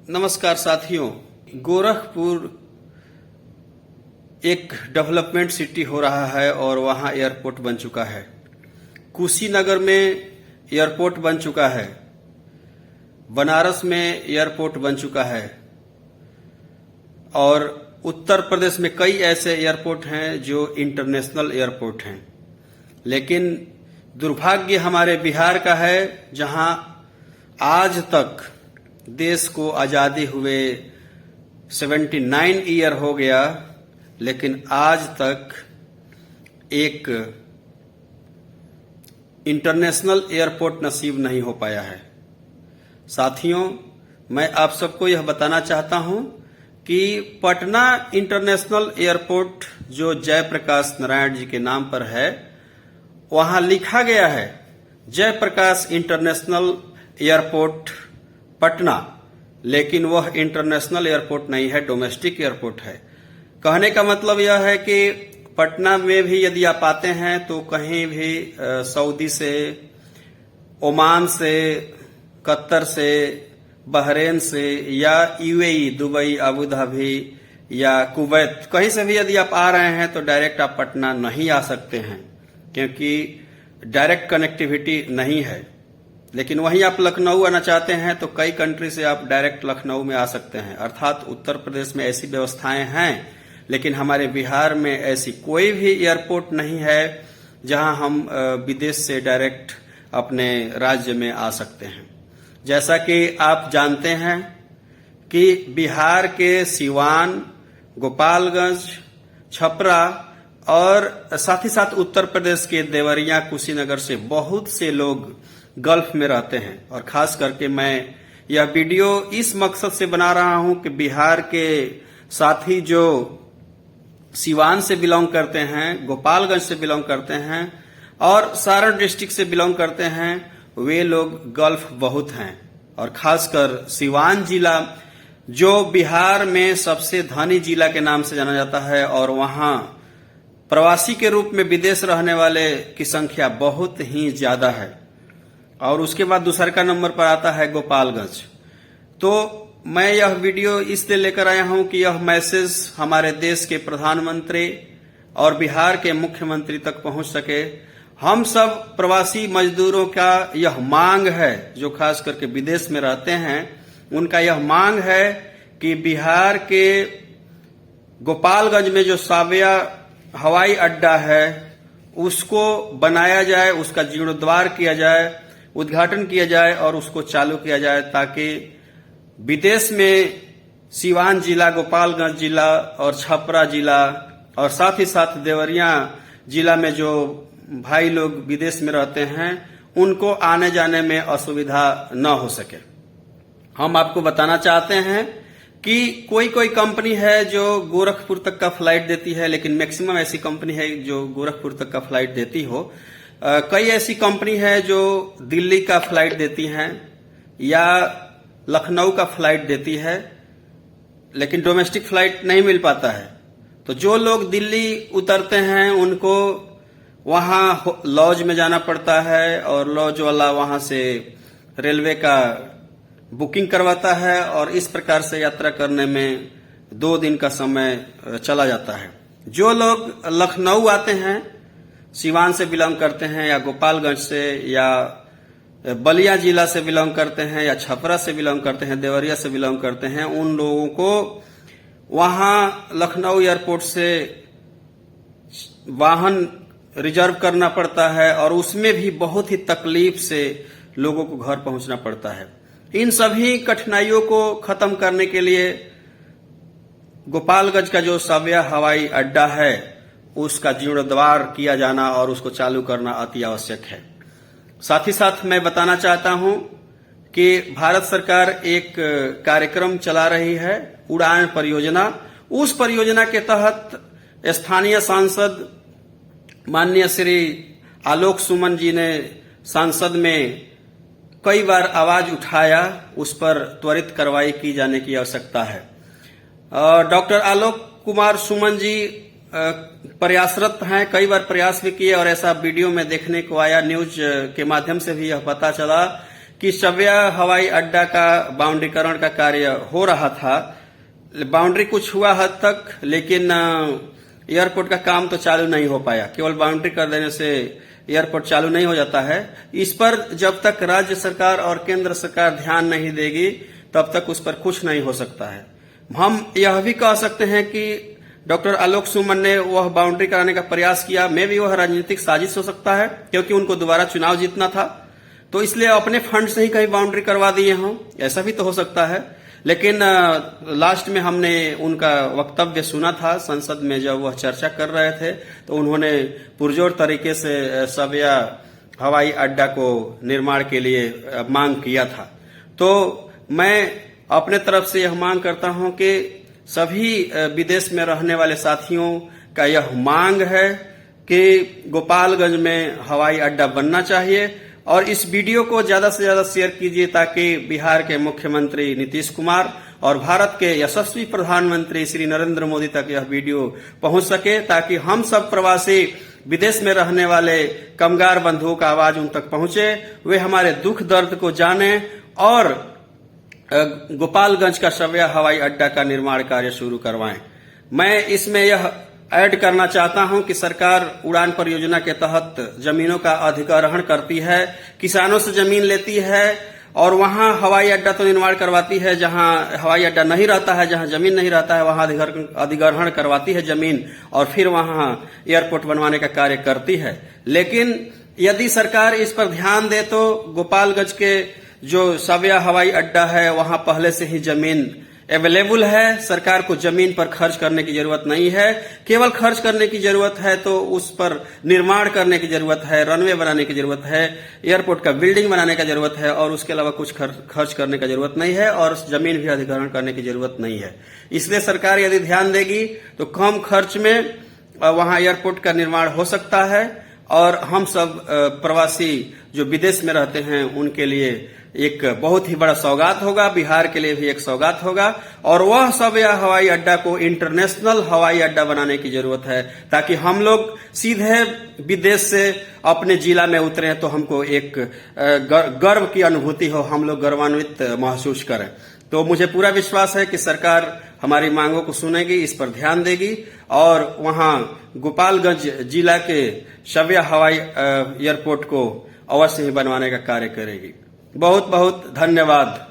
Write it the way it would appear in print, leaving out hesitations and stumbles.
नमस्कार साथियों, गोरखपुर एक डेवलपमेंट सिटी हो रहा है और वहां एयरपोर्ट बन चुका है। कुशीनगर में एयरपोर्ट बन चुका है, बनारस में एयरपोर्ट बन चुका है और उत्तर प्रदेश में कई ऐसे एयरपोर्ट हैं जो इंटरनेशनल एयरपोर्ट हैं। लेकिन दुर्भाग्य हमारे बिहार का है, जहां आज तक देश को आजादी हुए 79 ईयर हो गया, लेकिन आज तक एक इंटरनेशनल एयरपोर्ट नसीब नहीं हो पाया है। साथियों, मैं आप सबको यह बताना चाहता हूं कि पटना इंटरनेशनल एयरपोर्ट जो जयप्रकाश नारायण जी के नाम पर है, वहां लिखा गया है जयप्रकाश इंटरनेशनल एयरपोर्ट पटना, लेकिन वह इंटरनेशनल एयरपोर्ट नहीं है, डोमेस्टिक एयरपोर्ट है। कहने का मतलब यह है कि पटना में भी यदि आप आते हैं तो कहीं भी सऊदी से, ओमान से, कतर से, बहरेन से या यूएई, दुबई, अबू धाबी या कुवैत, कहीं से भी यदि आप आ रहे हैं तो डायरेक्ट आप पटना नहीं आ सकते हैं, क्योंकि डायरेक्ट कनेक्टिविटी नहीं है। लेकिन वहीं आप लखनऊ आना चाहते हैं तो कई कंट्री से आप डायरेक्ट लखनऊ में आ सकते हैं। अर्थात उत्तर प्रदेश में ऐसी व्यवस्थाएं हैं, लेकिन हमारे बिहार में ऐसी कोई भी एयरपोर्ट नहीं है जहां हम विदेश से डायरेक्ट अपने राज्य में आ सकते हैं। जैसा कि आप जानते हैं कि बिहार के सिवान, गोपालगंज, छपरा और साथ ही साथ उत्तर प्रदेश के देवरिया, कुशीनगर से बहुत से लोग गल्फ में रहते हैं। और खास करके मैं यह वीडियो इस मकसद से बना रहा हूं कि बिहार के साथी जो सिवान से बिलोंग करते हैं, गोपालगंज से बिलोंग करते हैं और सारण डिस्ट्रिक्ट से बिलोंग करते हैं, वे लोग गल्फ बहुत हैं। और खासकर सिवान जिला जो बिहार में सबसे धनी जिला के नाम से जाना जाता है और वहां प्रवासी के रूप में विदेश रहने वाले की संख्या बहुत ही ज्यादा है। और उसके बाद दूसरा नंबर पर आता है गोपालगंज। तो मैं यह वीडियो इसलिए लेकर आया हूं कि यह मैसेज हमारे देश के प्रधानमंत्री और बिहार के मुख्यमंत्री तक पहुंच सके। हम सब प्रवासी मजदूरों का यह मांग है, जो खास करके विदेश में रहते हैं, उनका यह मांग है कि बिहार के गोपालगंज में जो साविया हवाई अड्डा है उसको बनाया जाए, उसका जीर्णोद्धार किया जाए, उद्घाटन किया जाए और उसको चालू किया जाए, ताकि विदेश में सिवान जिला, गोपालगंज जिला और छपरा जिला और साथ ही साथ देवरिया जिला में जो भाई लोग विदेश में रहते हैं उनको आने जाने में असुविधा न हो सके। हम आपको बताना चाहते हैं कि कोई कोई कंपनी है जो गोरखपुर तक का फ्लाइट देती है, लेकिन मैक्सिमम ऐसी कंपनी है जो गोरखपुर तक का फ्लाइट देती हो। कई ऐसी कंपनी है जो दिल्ली का फ्लाइट देती हैं या लखनऊ का फ्लाइट देती है, लेकिन डोमेस्टिक फ्लाइट नहीं मिल पाता है। तो जो लोग दिल्ली उतरते हैं उनको वहां लॉज में जाना पड़ता है और लॉज वाला वहां से रेलवे का बुकिंग करवाता है और इस प्रकार से यात्रा करने में 2 दिन का समय चला जाता है। जो लोग लखनऊ आते हैं, सिवान से बिलोंग करते हैं या गोपालगंज से या बलिया जिला से बिलोंग करते हैं या छपरा से बिलोंग करते हैं, देवरिया से बिलोंग करते हैं, उन लोगों को वहां लखनऊ एयरपोर्ट से वाहन रिजर्व करना पड़ता है और उसमें भी बहुत ही तकलीफ से लोगों को घर पहुंचना पड़ता है। इन सभी कठिनाइयों को खत्म करने के लिए गोपालगंज का जो साविया हवाई अड्डा है उसका जीर्णोद्धार किया जाना और उसको चालू करना अति आवश्यक है। साथ ही साथ मैं बताना चाहता हूं कि भारत सरकार एक कार्यक्रम चला रही है, उड़ान परियोजना। उस परियोजना के तहत स्थानीय सांसद माननीय श्री आलोक सुमन जी ने संसद में कई बार आवाज उठाया, उस पर त्वरित कार्रवाई की जाने की आवश्यकता है। डॉक्टर आलोक कुमार सुमन जी प्रयासरत हैं, कई बार प्रयास भी किए और ऐसा वीडियो में देखने को आया, न्यूज के माध्यम से भी यह पता चला कि शव्या हवाई अड्डा का बाउंड्रीकरण का कार्य हो रहा था। बाउंड्री कुछ हुआ हद तक, लेकिन एयरपोर्ट का काम तो चालू नहीं हो पाया। केवल बाउंड्री कर देने से एयरपोर्ट चालू नहीं हो जाता है। इस पर जब तक राज्य सरकार और केंद्र सरकार ध्यान नहीं देगी तब तक उस पर कुछ नहीं हो सकता है। हम यह भी कह सकते हैं कि डॉक्टर आलोक सुमन ने वह बाउंड्री कराने का प्रयास किया, में भी वह राजनीतिक साजिश हो सकता है, क्योंकि उनको दोबारा चुनाव जीतना था, तो इसलिए अपने फंड से ही कहीं बाउंड्री करवा दिए हों, ऐसा भी तो हो सकता है। लेकिन लास्ट में हमने उनका वक्तव्य सुना था संसद में, जब वह चर्चा कर रहे थे तो उन्होंने पुरजोर तरीके से शव्या हवाई अड्डा को निर्माण के लिए मांग किया था। तो मैं अपने तरफ से यह मांग करता हूं कि सभी विदेश में रहने वाले साथियों का यह मांग है कि गोपालगंज में हवाई अड्डा बनना चाहिए, और इस वीडियो को ज्यादा से ज्यादा शेयर कीजिए ताकि बिहार के मुख्यमंत्री नीतीश कुमार और भारत के यशस्वी प्रधानमंत्री श्री नरेंद्र मोदी तक यह वीडियो पहुंच सके, ताकि हम सब प्रवासी विदेश में रहने वाले कामगार बंधुओं का आवाज उन तक पहुंचे, वे हमारे दुख दर्द को जाने और गोपालगंज का शव्या हवाई अड्डा का निर्माण कार्य शुरू करवाएं। मैं इसमें यह ऐड करना चाहता हूं कि सरकार उड़ान परियोजना के तहत जमीनों का अधिग्रहण करती है, किसानों से जमीन लेती है और वहां हवाई अड्डा तो निर्माण करवाती है, जहां हवाई अड्डा नहीं रहता है, जहां जमीन नहीं रहता है वहां अधिग्रहण करवाती है जमीन, और फिर वहां एयरपोर्ट बनवाने का कार्य करती है। लेकिन यदि सरकार इस पर ध्यान दे तो गोपालगंज के जो शव्या हवाई अड्डा है वहां पहले से ही जमीन अवेलेबल है, सरकार को जमीन पर खर्च करने की जरूरत नहीं है। केवल खर्च करने की जरूरत है तो उस पर निर्माण करने की जरूरत है, रनवे बनाने की जरूरत है, एयरपोर्ट का बिल्डिंग बनाने का जरूरत है, और उसके अलावा कुछ खर्च करने का जरूरत नहीं है, और जमीन भी अधिग्रहण करने की जरूरत नहीं है। इसलिए सरकार यदि ध्यान देगी तो कम खर्च में वहां एयरपोर्ट का निर्माण हो सकता है, और हम सब प्रवासी जो विदेश में रहते हैं उनके लिए एक बहुत ही बड़ा सौगात होगा, बिहार के लिए भी एक सौगात होगा। और वह शव्या हवाई अड्डा को इंटरनेशनल हवाई अड्डा बनाने की जरूरत है, ताकि हम लोग सीधे विदेश से अपने जिला में उतरे तो हमको एक गर्व की अनुभूति हो, हम लोग गर्वान्वित महसूस करें। तो मुझे पूरा विश्वास है कि सरकार हमारी मांगों को सुनेगी, इस पर ध्यान देगी, और वहां गोपालगंज जिला के शव्या हवाई एयरपोर्ट को अवश्य ही बनवाने का कार्य करेगी। बहुत बहुत धन्यवाद।